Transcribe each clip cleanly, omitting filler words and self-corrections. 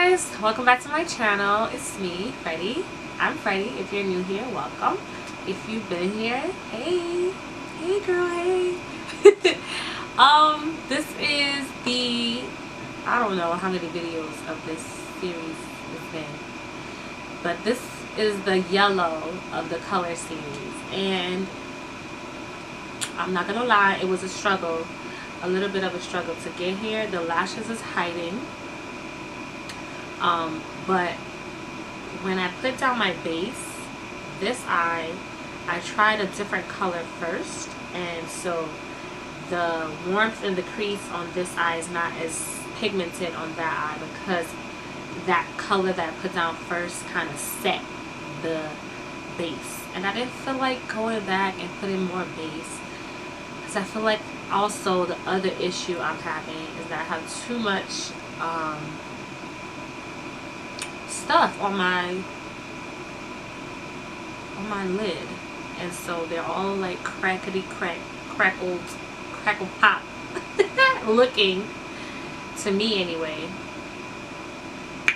guys, welcome back to my channel. It's me, Freddie. I'm Freddie. If you're new here, welcome. If you've been here, hey girl, hey. This is the, I don't know how many videos of this series it's been, but this is the yellow of the color series, and I'm not gonna lie, it was a struggle, a little bit of a struggle to get here. The lashes is hiding. But when I put down my base, this eye, I tried a different color first, and so the warmth and the crease on this eye is not as pigmented on that eye, because that color that I put down first kind of set the base, and I didn't feel like going back and putting more base, because I feel like also the other issue I'm having is that I have too much stuff on my lid, and so they're all like crackety crackled crackle pop looking to me anyway,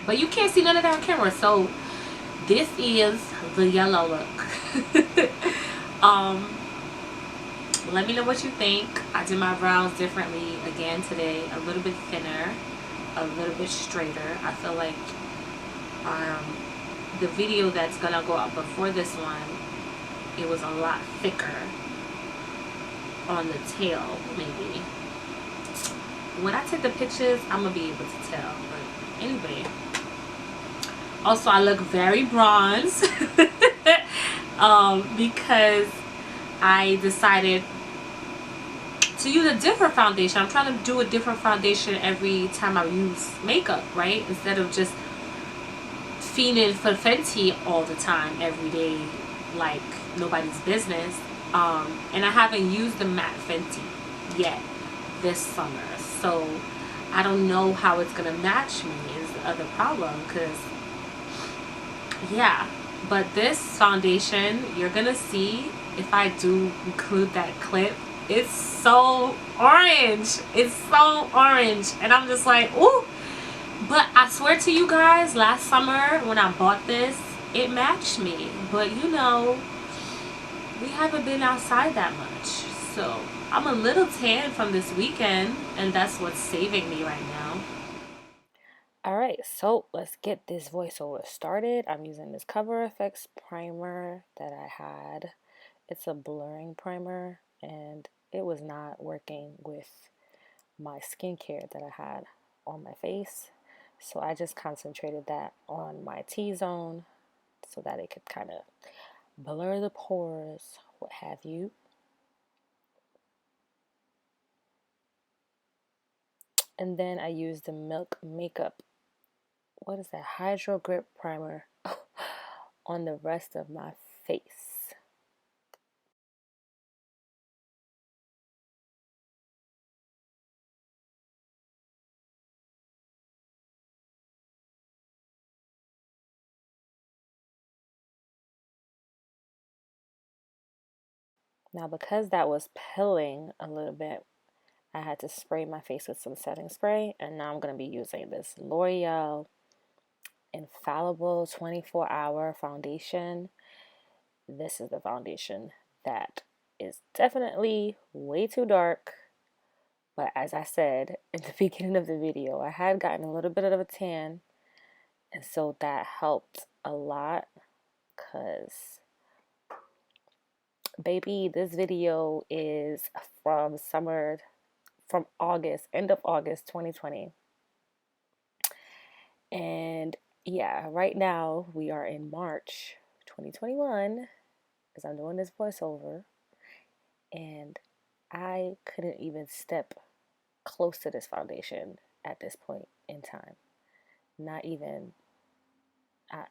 but you can't see none of that on camera. So this is the yellow look. Let me know what you think. I did my brows differently again today, a little bit thinner, a little bit straighter. I feel like the video that's gonna go up before this one, it was a lot thicker on the tail. Maybe when I take the pictures I'm gonna be able to tell, but anyway. Also, I look very bronze because I decided to use a different foundation. I'm trying to do a different foundation every time I use makeup, right? Instead of just fiending for Fenty all the time, every day, like nobody's business. And I haven't used the matte Fenty yet this summer, so I don't know how it's gonna match me is the other problem, because yeah. But this foundation, you're gonna see if I do include that clip, it's so orange. It's so orange, and I'm just like, ooh. But I swear to you guys, last summer when I bought this, it matched me. But you know, we haven't been outside that much, so I'm a little tan from this weekend, and that's what's saving me right now. Alright, so let's get this voiceover started. I'm using this Cover FX primer that I had. It's a blurring primer, and it was not working with my skincare that I had on my face. So I just concentrated that on my T-zone so that it could kind of blur the pores, what have you. And then I used the Milk Makeup, what is that, Hydro Grip Primer on the rest of my face. Now, because that was pilling a little bit, I had to spray my face with some setting spray, and now I'm going to be using this L'Oreal Infallible 24-hour foundation. This is the foundation that is definitely way too dark, but as I said in the beginning of the video, I had gotten a little bit of a tan, and so that helped a lot, because baby, this video is from August, end of August 2020. And yeah, right now we are in March 2021 as I'm doing this voiceover, and I couldn't even step close to this foundation at this point in time. Not even at,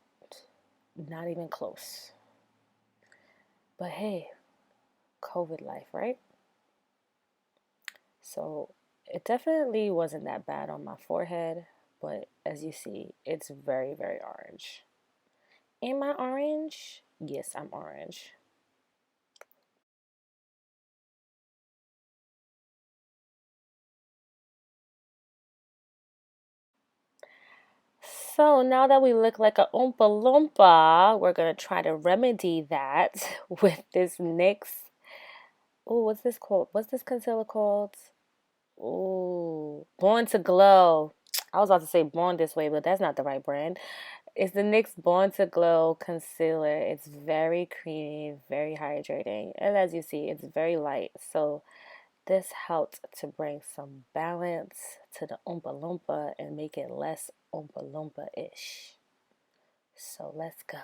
not even close. But hey, COVID life, right? So it definitely wasn't that bad on my forehead, but as you see, it's very, very orange. Am I orange? Yes, I'm orange. So now that we look like a Oompa Loompa, we're gonna try to remedy that with this NYX. Oh, what's this called? What's this concealer called? Oh, Born to Glow. I was about to say Born This Way, but that's not the right brand. It's the NYX Born to Glow concealer. It's very creamy, very hydrating, and as you see, it's very light. So this helped to bring some balance to the Oompa Loompa and make it less Oompa Loompa-ish. So let's go.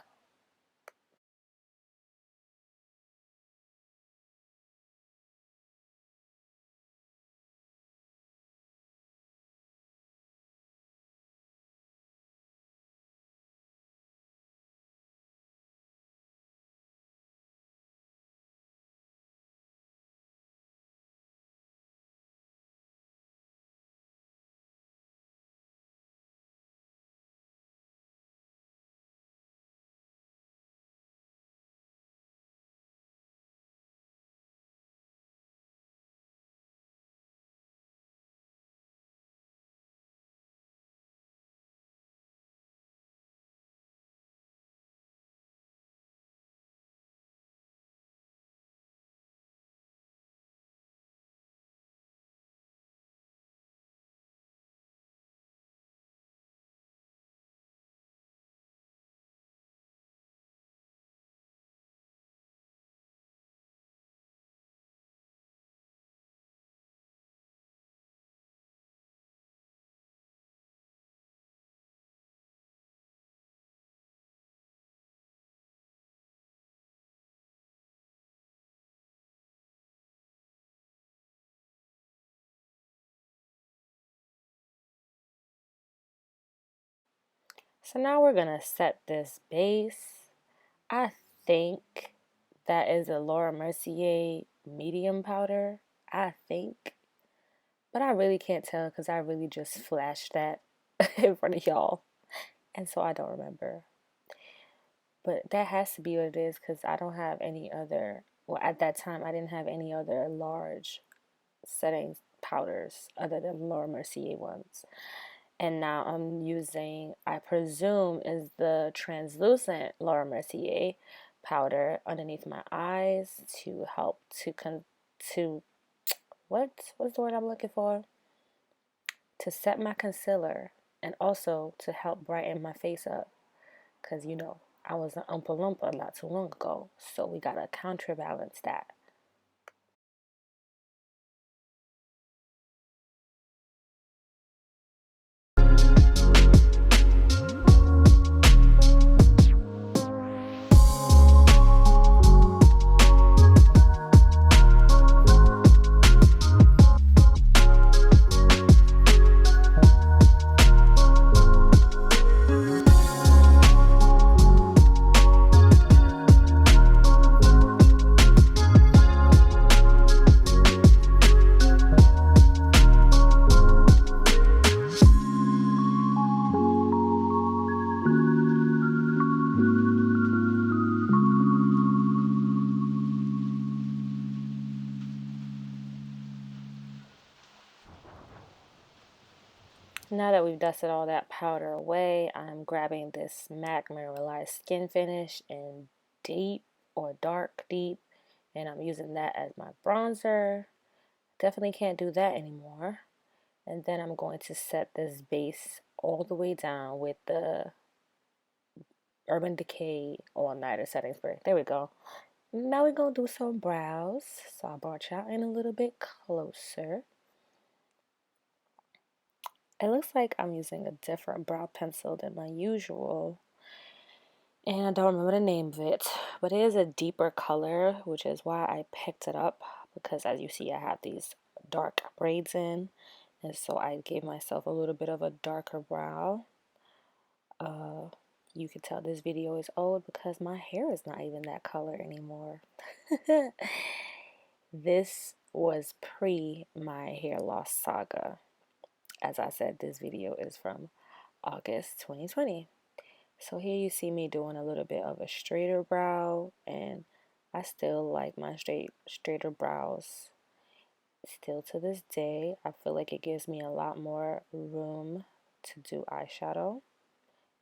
So now we're gonna set this base. I think that is a Laura Mercier medium powder. I think. But I really can't tell because I really just flashed that in front of y'all. And so I don't remember. But that has to be what it is because I don't have any other, well, at that time, I didn't have any other large setting powders other than Laura Mercier ones. And now I'm using, I presume, is the translucent Laura Mercier powder underneath my eyes to help to what's the word I'm looking for? To set my concealer and also to help brighten my face up. Because, I was an Oompa Loompa not too long ago. So we got to counterbalance that. Now that we've dusted all that powder away, I'm grabbing this MAC Mineralized Skin Finish in deep or dark deep, and I'm using that as my bronzer. Definitely can't do that anymore. And then I'm going to set this base all the way down with the Urban Decay All Nighter Setting Spray. There we go. Now we're going to do some brows. So I brought y'all in a little bit closer. It looks like I'm using a different brow pencil than my usual. And I don't remember the name of it. But it is a deeper color, which is why I picked it up. Because as you see, I have these dark braids in. And so I gave myself a little bit of a darker brow. You can tell this video is old because my hair is not even that color anymore. This was pre my hair loss saga. As I said, this video is from August 2020. So here you see me doing a little bit of a straighter brow, and I still like my straighter brows. Still to this day, I feel like it gives me a lot more room to do eyeshadow.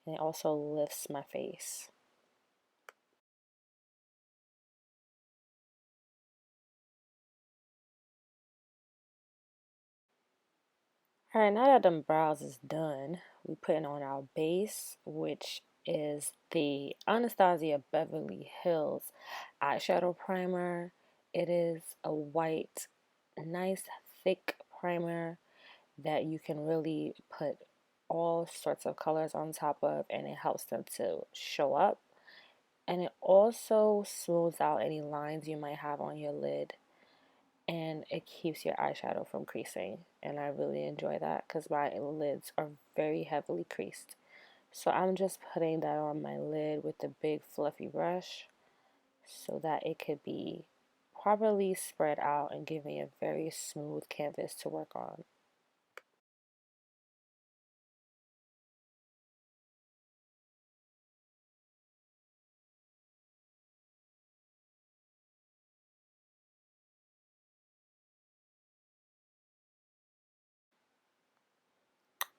and it also lifts my face. Alright, now that the brows is done, we putting on our base, which is the Anastasia Beverly Hills eyeshadow primer. It is a white, nice, thick primer that you can really put all sorts of colors on top of, and it helps them to show up. And it also smooths out any lines you might have on your lid, and it keeps your eyeshadow from creasing. And I really enjoy that because my lids are very heavily creased. So I'm just putting that on my lid with a big fluffy brush so that it could be properly spread out and give me a very smooth canvas to work on.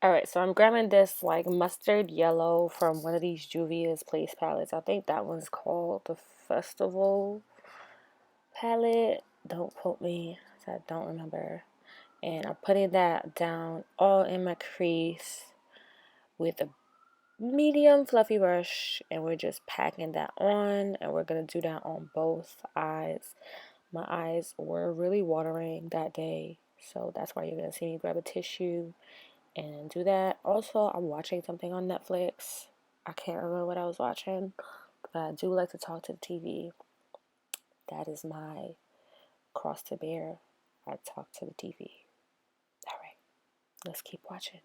Alright, so I'm grabbing this like mustard yellow from one of these Juvia's Place palettes. I think that one's called the Festival palette. Don't quote me, I don't remember. And I'm putting that down all in my crease with a medium fluffy brush, and we're just packing that on, and we're gonna do that on both eyes. My eyes were really watering that day, so that's why you're gonna see me grab a tissue and do that. Also, I'm watching something on Netflix. I can't remember what I was watching, but I do like to talk to the TV. That is my cross to bear. I talk to the TV. All right, let's keep watching.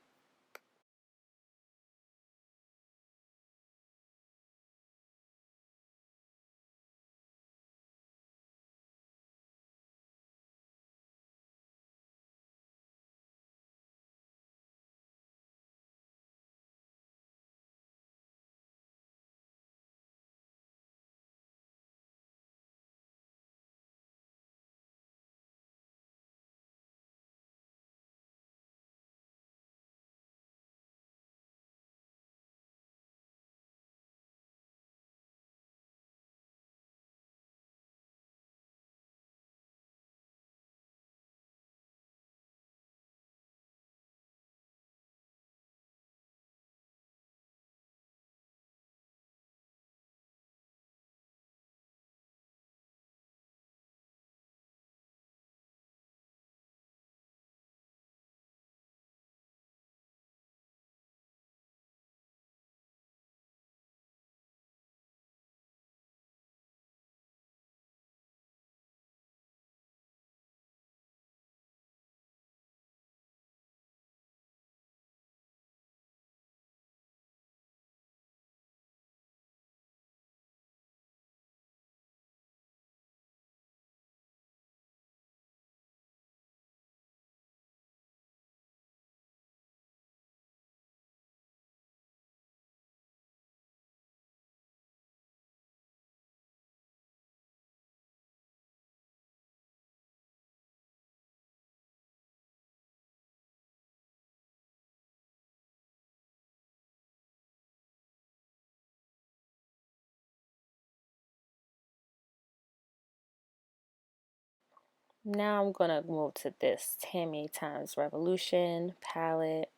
Now I'm gonna move to this Tammy Times Revolution palette,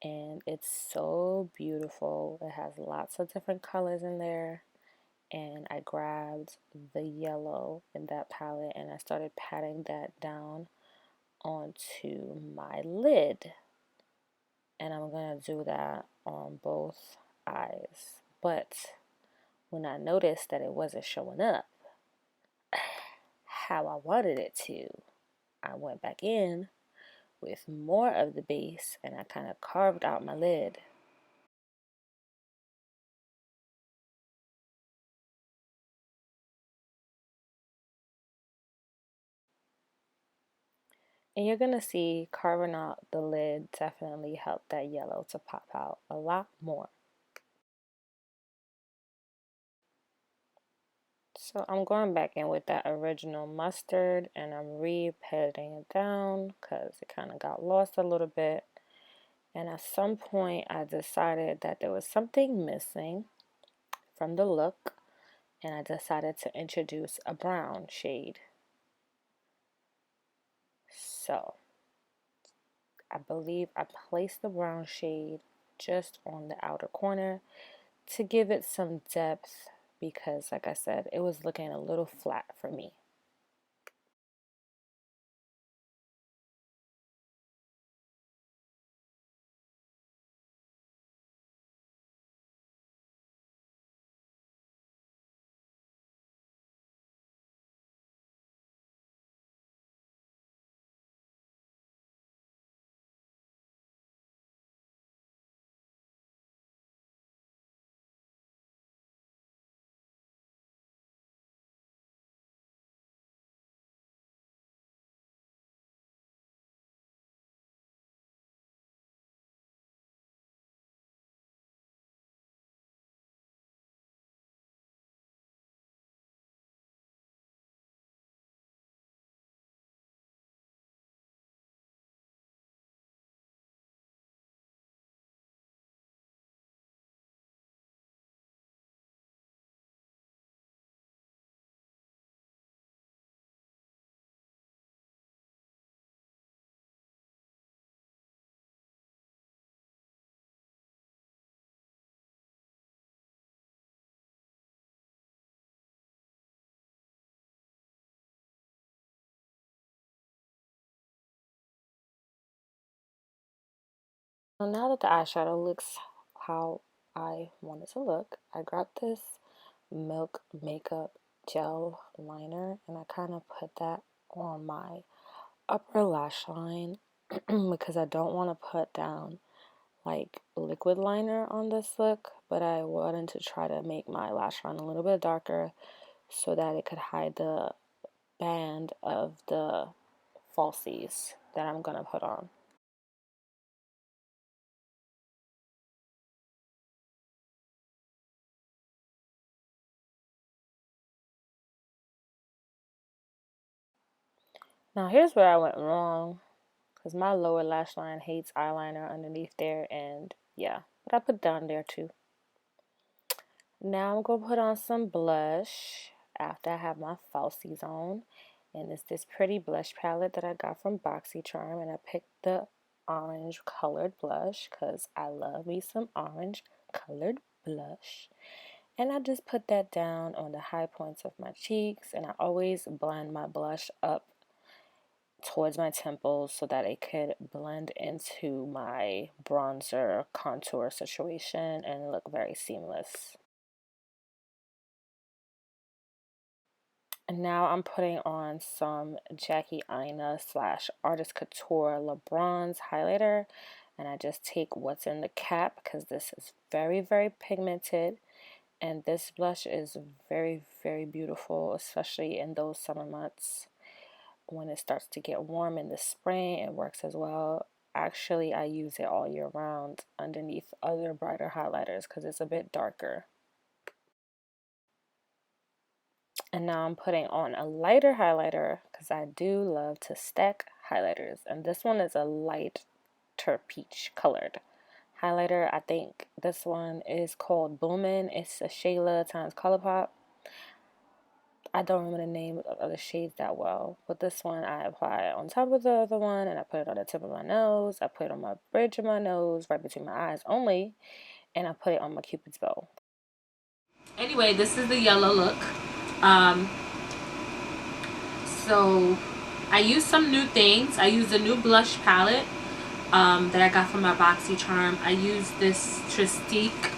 and it's so beautiful. It has lots of different colors in there, and I grabbed the yellow in that palette and I started patting that down onto my lid, and I'm gonna do that on both eyes. But when I noticed that it wasn't showing up how I wanted it to, I went back in with more of the base and I kind of carved out my lid. And you're gonna see carving out the lid definitely helped that yellow to pop out a lot more. So I'm going back in with that original mustard and I'm re-patting it down because it kind of got lost a little bit. And at some point, I decided that there was something missing from the look, and I decided to introduce a brown shade. So I believe I placed the brown shade just on the outer corner to give it some depth because, like I said, it was looking a little flat for me. So now that the eyeshadow looks how I want it to look, I grabbed this Milk Makeup Gel Liner and I kind of put that on my upper lash line because I don't want to put down like liquid liner on this look, but I wanted to try to make my lash line a little bit darker so that it could hide the band of the falsies that I'm gonna put on. Now here's where I went wrong because my lower lash line hates eyeliner underneath there, and yeah, but I put down there too. Now I'm gonna put on some blush after I have my falsies on, and it's this pretty blush palette that I got from BoxyCharm, and I picked the orange colored blush because I love me some orange colored blush. And I just put that down on the high points of my cheeks, and I always blend my blush up towards my temples so that it could blend into my bronzer contour situation and look very seamless. And now I'm putting on some Jackie Aina slash Artist Couture LeBron's highlighter, and I just take what's in the cap because this is very, very pigmented, and this blush is very, very beautiful, especially in those summer months. When it starts to get warm in the spring, it works as well. Actually, I use it all year round underneath other brighter highlighters because it's a bit darker. And now I'm putting on a lighter highlighter because I do love to stack highlighters. And this one is a lighter peach colored highlighter. I think this one is called Boomin'. It's a Shayla times Colourpop. I don't remember the name of other shades that well, but this one I apply on top of the other one, and I put it on the tip of my nose. I put it on my bridge of my nose, right between my eyes only, and I put it on my Cupid's bow. Anyway, this is the yellow look. Um, so I used some new things. I used a new blush palette that I got from my BoxyCharm. I used this Tristique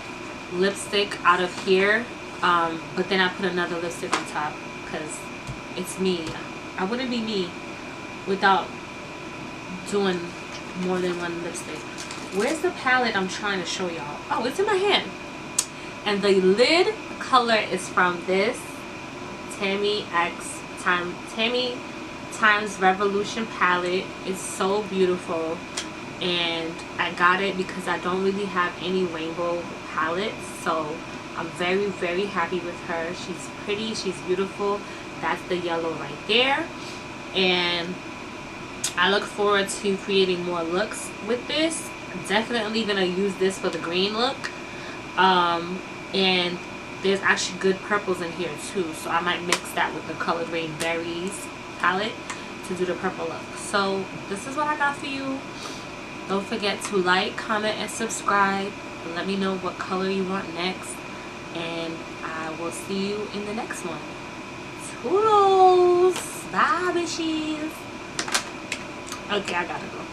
lipstick out of here, but then I put another lipstick on top because it's me. I wouldn't be me without doing more than one lipstick. Where's the palette I'm trying to show y'all? Oh, it's in my hand. And the lid color is from this Tammy times Revolution palette. It's so beautiful, and I got it because I don't really have any rainbow palettes, so I'm very, very happy with her. She's pretty, she's beautiful. That's the yellow right there, and I look forward to creating more looks with this. Definitely gonna use this for the green look. And there's actually good purples in here too, so I might mix that with the Color Grade Berries palette to do the purple look. So this is what I got for you. Don't forget to like, comment, and subscribe. Let me know what color you want next, and I will see you in the next one. Toodles! Bye, bitches! Okay, I gotta go.